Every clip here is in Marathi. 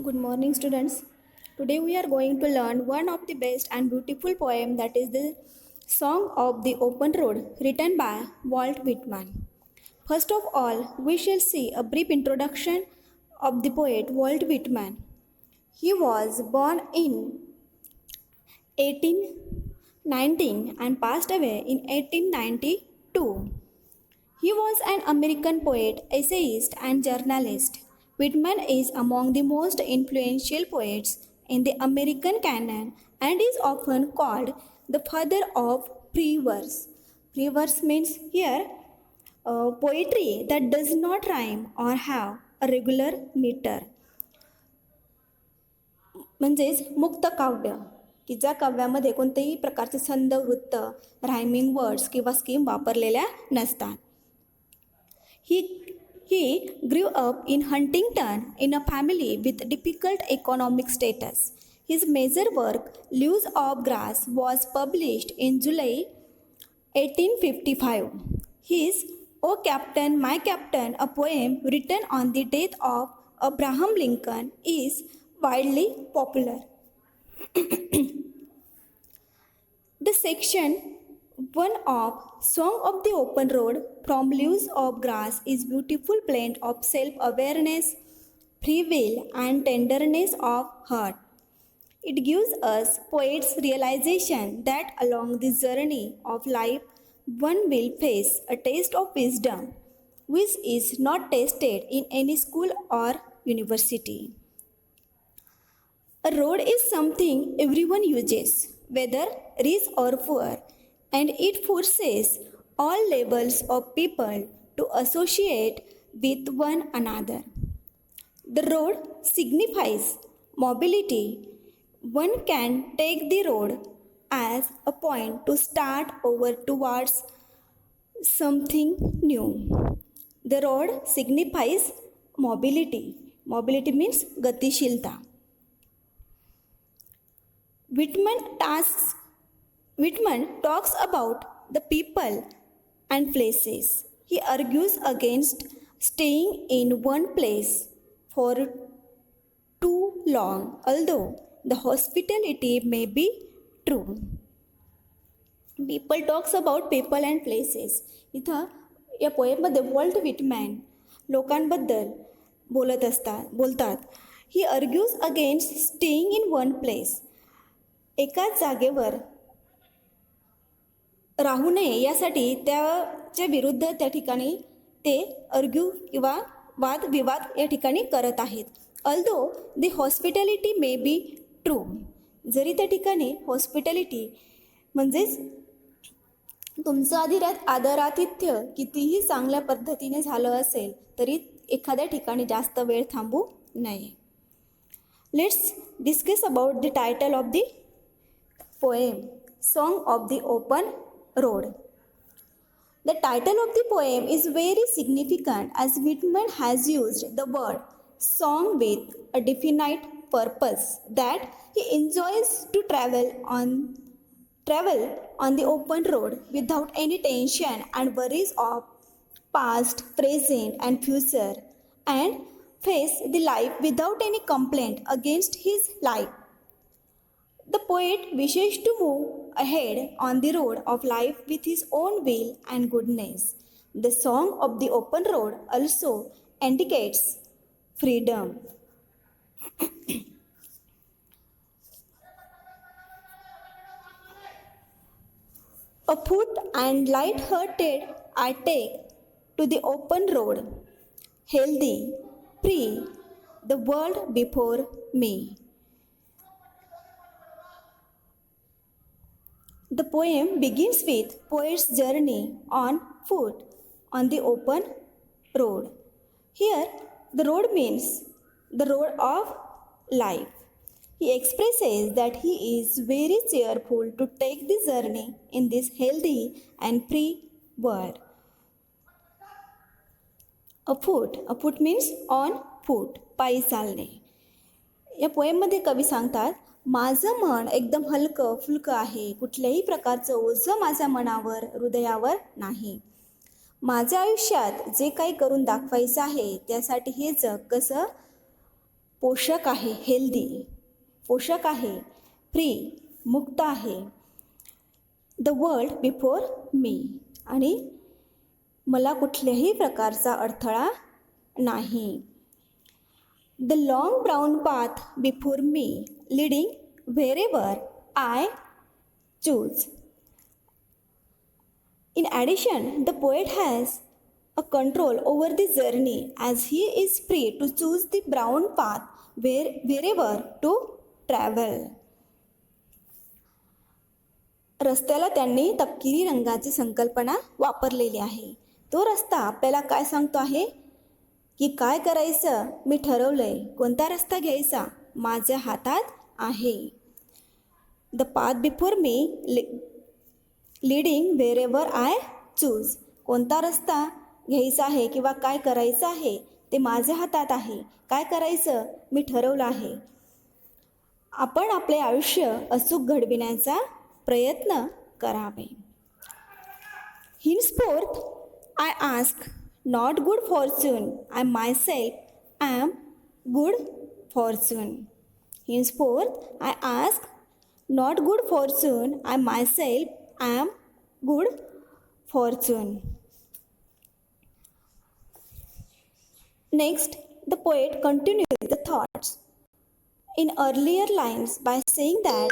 Good morning, students. Today we are going to learn one of the best and beautiful poem, that is the Song of the Open Road, written by Walt Whitman. First of all, we shall see a brief introduction of the poet Walt Whitman. He was born in 1819 and passed away in 1892. He was an American poet, essayist, and journalist. Whitman is among the most influential poets in the American canon and is often called the father of pre-verse. Pre-verse means here poetry that does not rhyme or have a regular meter. म्हणजेच मुक्त काव्य की ज्या काव्यामध्ये कोणतेही प्रकारचे छंद वृत्त रायमिंग वर्ड्स किंवा स्कीम वापरलेल्या नसतात. He grew up in Huntington in a family with difficult economic status. His major work, Leaves of Grass, was published in July 1855. His O Captain, My Captain, a poem written on the death of Abraham Lincoln, is widely popular. The section one of Song of the Open Road from Leaves of Grass is beautiful blend of self-awareness, free will, and tenderness of heart. It gives us poets realization that along the journey of life one will face a taste of wisdom which is not tasted in any school or university. A road is something everyone uses, whether rich or poor, and it forces all levels of people to associate with one another. The road signifies mobility. One can take the road as a point to start over towards something new. The road signifies mobility. Mobility means gatisheelta. Whitman talks about the people and places. He argues against staying in one place for too long, although the hospitality may be true. People talks about people and places. इथं या पोएममध्ये वॉल्ट विटमॅन लोकांबद्दल बोलतात. He argues against staying in one place. एकाच जागेवर राहू नये यासाठी त्याच्या विरुद्ध त्या ठिकाणी ते अर्ग्यू किंवा वादविवाद या ठिकाणी करत आहेत. Although the hospitality may be true. जरी त्या ठिकाणी हॉस्पिटॅलिटी म्हणजेच तुमचं आदरातिथ्य कितीही चांगल्या पद्धतीने झालं असेल तरी एखाद्या ठिकाणी जास्त वेळ थांबू नये. Let's discuss about the title of the poem, Song of the Open Road. The title of the poem is very significant as Whitman has used the word song with a definite purpose, that he enjoys to travel on the open road without any tension and worries of past, present, and future, and face the life without any complaint against his life. The poet wishes to move ahead on the road of life with his own will and goodness. The song of the open road also indicates freedom. Afoot and light-hearted I take to the open road, healthy, free, the world before me. The poem begins with poet's journey on foot on the open road. Here, the road means the road of life. He expresses that he is very cheerful to take the journey in this healthy and free world. Afoot means on foot, पायी चालणे. या पोएममध्ये कवी सांगतात, माझं मन एकदम हलकं फुलकं आहे. कुठल्याही प्रकारचं ओझं माझ्या मनावर हृदयावर नाही. माझ्या आयुष्यात जे काही करून दाखवायचं आहे त्यासाठी हे जग कसं पोषक आहे, हेल्दी, पोषक आहे, फ्री, मुक्त आहे, द वर्ल्ड बिफोर मी, आणि मला कुठल्याही प्रकारचा अडथळा नाही. The long brown path before me leading wherever I choose. In addition, the poet has a control over the journey as he is free to choose the brown path wherever to travel. रस्त्याला त्यांनी तपकिरी रंगाची संकल्पना वापरलेली आहे. तो रस्ता आपल्याला काय सांगतो आहे की काय करायचं मी ठरवलंय, कोणता रस्ता घ्यायचा माझ्या हातात आहे. The path before me leading wherever I choose. कोणता रस्ता घ्यायचा आहे किंवा काय करायचं आहे ते माझ्या हातात आहे. काय करायचं मी ठरवलं आहे. आपण आपले आयुष्य अचूक घडविण्याचा प्रयत्न करावे. Henceforth I ask not good fortune, I myself I am good fortune. Henceforth I ask not good fortune, I myself I am good fortune. Next, the poet continues the thoughts in earlier lines by saying that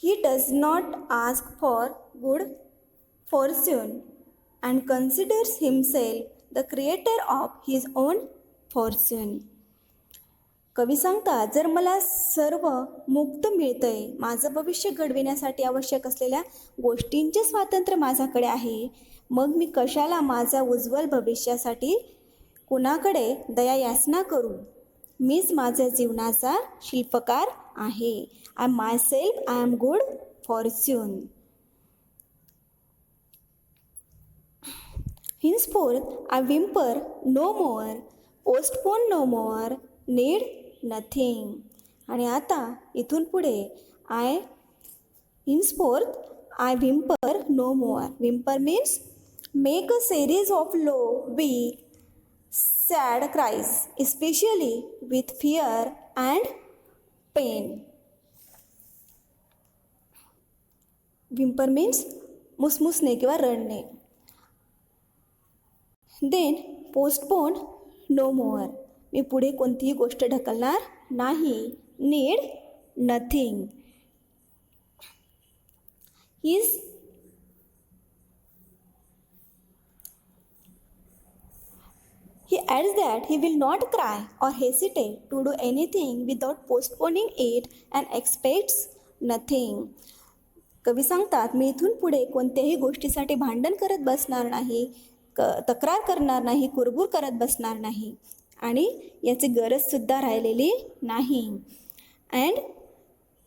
he does not ask for good fortune and considers himself the creator of his own fortune. कवी सांगतात, जर मला सर्व मुक्त मिळतंय, माझं भविष्य घडविण्यासाठी आवश्यक असलेल्या गोष्टींचे स्वातंत्र्य माझ्याकडे आहे, मग मी कशाला माझ्या उज्ज्वल भविष्यासाठी कुणाकडे दया याचना करू. मीच माझ्या जीवनाचा शिल्पकार आहे. I myself I am good fortune. Henceforth I whimper no more, postpone no more, need nothing. आणि आता इथून पुढे I henceforth I whimper no more. Whimper means make a series of low weak sad cries especially with fear and pain. Whimper means मुसमुसणे किंवा रडणे. देन पोस्टपोन नो मोअर, मी पुढे कोणतीही गोष्ट ढकलणार नाही. Need nothing. He adds that he will not cry or hesitate to do anything without postponing it and expects nothing. कवी सांगतात, मी इथून पुढे कोणत्याही गोष्टीसाठी भांडण करत बसणार नाही, तक्रार करणार नाही, कुरबुर करत बसणार नाही आणि याची गरजसुद्धा राहिलेली नाही. अँड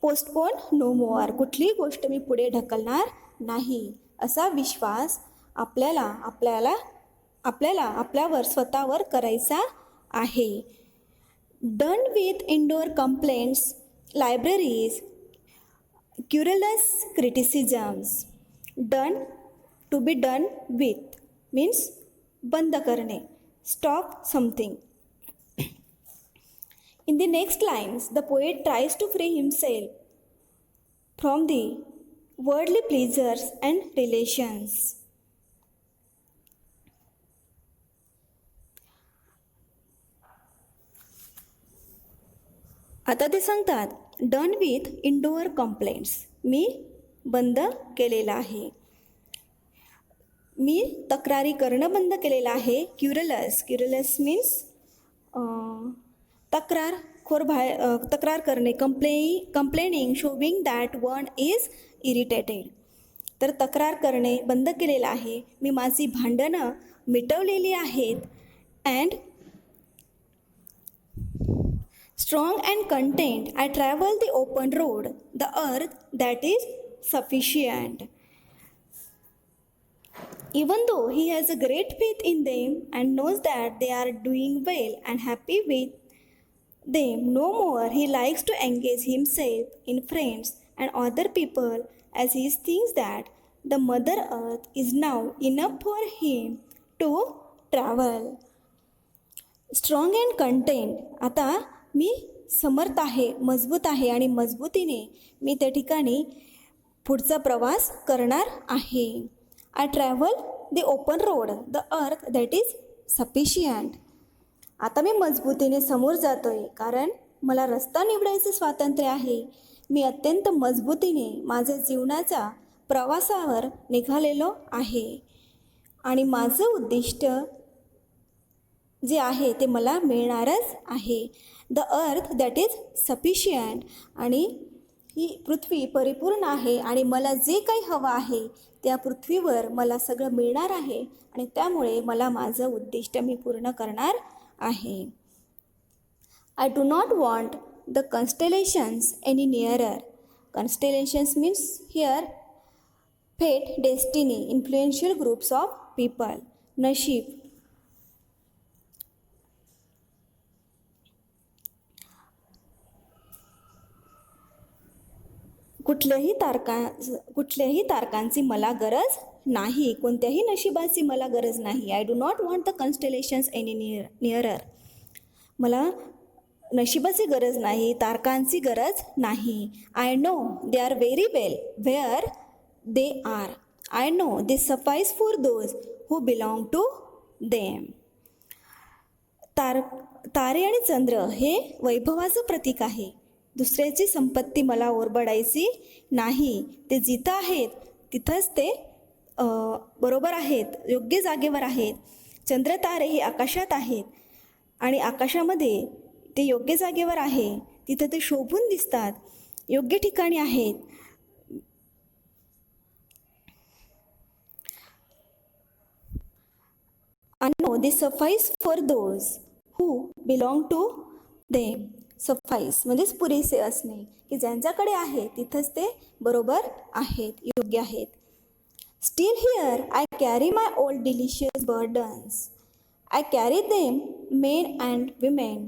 पोस्टपोन नो मोअर, कुठलीही गोष्ट मी पुढे ढकलणार नाही, असा विश्वास आपल्याला आपल्यावर स्वतःवर करायचा आहे. Done with indoor complaints, libraries, querulous criticisms. Done, to be done with means बंद करणे, stop something. In the next lines, the poet tries to free himself from the worldly pleasures and relations. आता ते सांगतात, डन विथ इंडोअर कंप्लेंट्स, मी बंद केलेलं आहे, मी तक्रारी करणं बंद केलेलं आहे. क्युरलस मीन्स तक्रार करणे, complaining showing that one is irritated. तर तक्रार करणे बंद केलेलं आहे, मी माझी भांडणं मिटवलेली आहेत. And strong and content I travel the open road, the earth that is sufficient. Even though he has a great faith in them and knows that they are doing well and happy with them, no more he likes to engage himself in friends and other people as he thinks that the Mother Earth is now enough for him to travel. Strong and content, आता मी समर्थ आहे, मजबूत आहे आणि मजबूतीने मी त्या ठिकाणी पुढचा प्रवास करणार आहे. I travel the open road, the earth that is sufficient. आता मी मजबूतीने समोर जातो आहे कारण मला रस्ता निवडायचं स्वातंत्र्य आहे. मी अत्यंत मजबूतीने माझ्या जीवनाच्या प्रवासावर निघालेलो आहे आणि माझं उद्दिष्ट जे आहे ते मला मिळणारच आहे. The earth that is sufficient, आणि ही पृथ्वी परिपूर्ण आहे आणि मला जे काही हवं आहे त्या पृथ्वीवर मला सगळं मिळणार आहे आणि त्यामुळे मला माझं उद्दिष्ट मी पूर्ण करणार आहे. I do not want the constellations any nearer. Constellations means here fate, destiny, influential groups of people, नशीब. कुठल्याही तारकांची मला गरज नाही, कोणत्याही नशिबाची मला गरज नाही. I do not want the constellations any nearer. मला नशिबाची गरज नाही, तारकांची गरज नाही. I know they are very well where they are. I know they suffice for those who belong to them. तारे आणि चंद्र हे वैभवाचं प्रतीक आहे. दुसऱ्याची संपत्ती मला ओरबडायची नाही. ते जिथं आहेत तिथंच ते बरोबर आहेत, योग्य जागेवर आहेत. चंद्र तारे हे आकाशात आहेत आणि आकाशामध्ये ते योग्य जागेवर आहे, तिथं ते शोभून दिसतात, योग्य ठिकाणी आहेत. I know they suffice for those who belong to them. सफाईस म्हणजेच पुरेसे असणे, की ज्यांच्याकडे आहे तिथंच ते बरोबर आहेत, योग्य आहेत. Still here I carry my old delicious burdens. I carry them men and women.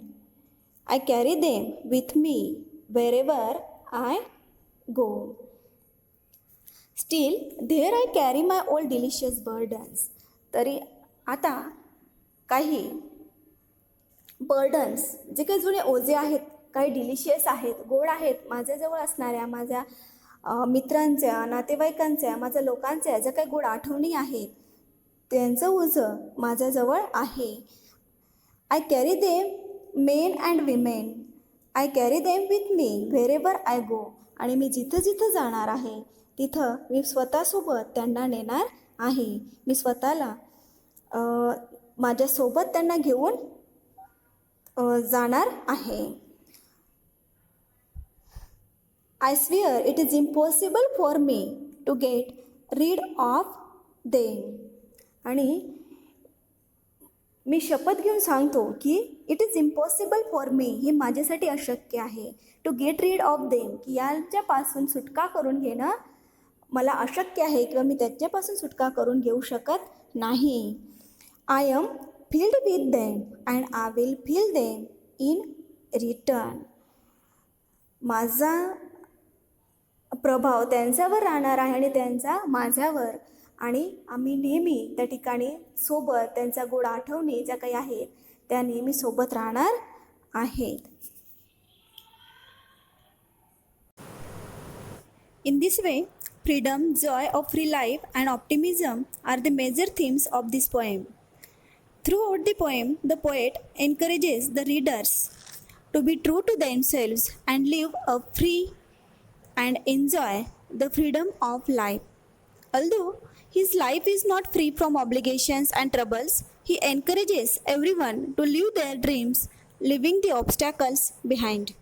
I carry them with me wherever I go. Still there I carry my old delicious burdens. तरी आता काही बर्डन्स, जे काही जुने ओझे आहेत, काही डिलिशियस आहेत, गोड आहेत, माझ्याजवळ असणाऱ्या माझ्या मित्रांच्या, नातेवाईकांच्या, माझ्या लोकांच्या ज्या काही गोड आठवणी आहेत त्यांचं ओझं माझ्याजवळ आहे. I carry them men and women. I carry them with me wherever I go. आणि मी जिथं जिथं जाणार आहे तिथं मी स्वतःसोबत त्यांना नेणार आहे. मी स्वतःला माझ्यासोबत त्यांना घेऊन जाणार आहे. I swear it is impossible for me to get rid of them. आणि मी शपथ घेऊन सांगतो की it is impossible for me, हे माझ्यासाठी अशक्य आहे. To get rid of them, की यांच्यापासून सुटका करून घेणं मला अशक्य आहे किंवा मी त्याच्यापासून सुटका करून घेऊ शकत नाही. I am filled with them and I will fill them in return. माझा प्रभाव त्यांच्यावर राहणार आहे आणि त्यांचा माझ्यावर, आणि आम्ही नेहमी त्या ठिकाणी सोबत त्यांच्या गोड आठवणी ज्या काही आहेत त्या नेहमी सोबत राहणार आहेत. In this way, freedom, joy of free life and optimism are the major themes of this poem. Throughout the poem, the poet encourages the readers to be true to themselves and live a free and enjoy the freedom of life. Although his life is not free from obligations and troubles, he encourages everyone to live their dreams, leaving the obstacles behind.